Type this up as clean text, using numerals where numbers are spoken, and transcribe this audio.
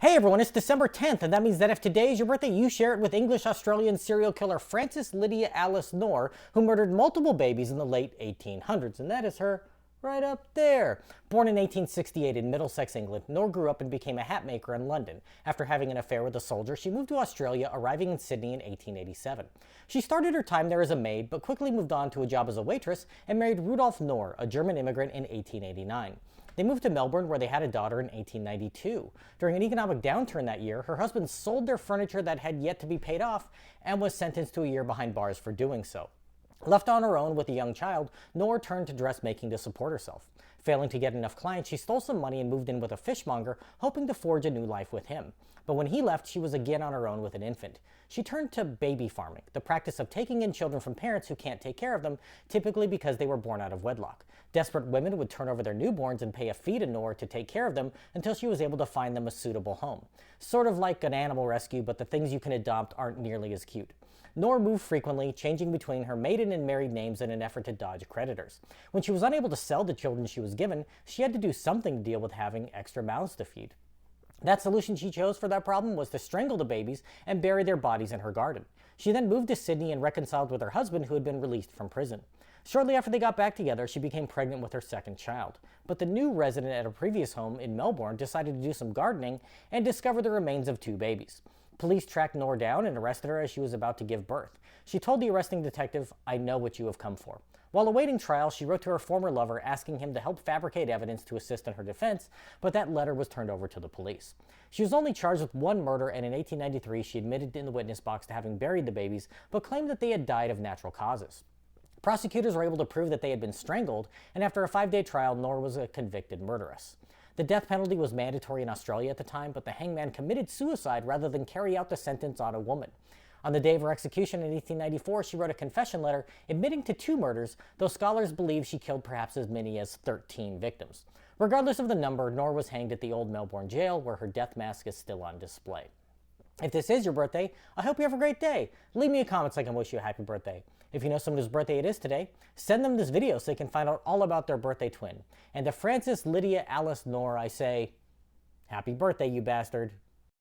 Hey everyone, it's December 10th, and that means that if today is your birthday, you share it with English-Australian serial killer Frances Lydia Alice Knorr, who murdered multiple babies in the late 1800s, and that is her right up there. Born in 1868 in Middlesex, England, Knorr grew up and became a hat maker in London. After having an affair with a soldier, she moved to Australia, arriving in Sydney in 1887. She started her time there as a maid, but quickly moved on to a job as a waitress and married Rudolf Knorr, a German immigrant, in 1889. They moved to Melbourne, where they had a daughter, in 1892. During an economic downturn that year, her husband sold their furniture that had yet to be paid off and was sentenced to a year behind bars for doing so. Left on her own with a young child, Knorr turned to dressmaking to support herself. Failing to get enough clients, she stole some money and moved in with a fishmonger, hoping to forge a new life with him. But when he left, she was again on her own with an infant. She turned to baby farming, the practice of taking in children from parents who can't take care of them, typically because they were born out of wedlock. Desperate women would turn over their newborns and pay a fee to Knorr to take care of them until she was able to find them a suitable home. Sort of like an animal rescue, but the things you can adopt aren't nearly as cute. Knorr moved frequently, changing between her maiden and married names in an effort to dodge creditors. When she was unable to sell the children she was given, she had to do something to deal with having extra mouths to feed. That solution she chose for that problem was to strangle the babies and bury their bodies in her garden. She then moved to Sydney and reconciled with her husband, who had been released from prison. Shortly after they got back together, she became pregnant with her second child. But the new resident at her previous home in Melbourne decided to do some gardening and discovered the remains of two babies. Police tracked Knorr down and arrested her as she was about to give birth. She told the arresting detective, "I know what you have come for." While awaiting trial, she wrote to her former lover asking him to help fabricate evidence to assist in her defense, but that letter was turned over to the police. She was only charged with one murder, and in 1893 she admitted in the witness box to having buried the babies, but claimed that they had died of natural causes. Prosecutors were able to prove that they had been strangled, and after a 5-day trial, Knorr was a convicted murderess. The death penalty was mandatory in Australia at the time, but the hangman committed suicide rather than carry out the sentence on a woman. On the day of her execution in 1894, she wrote a confession letter admitting to 2 murders, though scholars believe she killed perhaps as many as 13 victims. Regardless of the number, Knorr was hanged at the old Melbourne jail, where her death mask is still on display. If this is your birthday, I hope you have a great day. Leave me a comment so I can wish you a happy birthday. If you know someone whose birthday it is today, send them this video so they can find out all about their birthday twin. And to Frances Lydia Alice Knorr, I say, happy birthday, you bastard.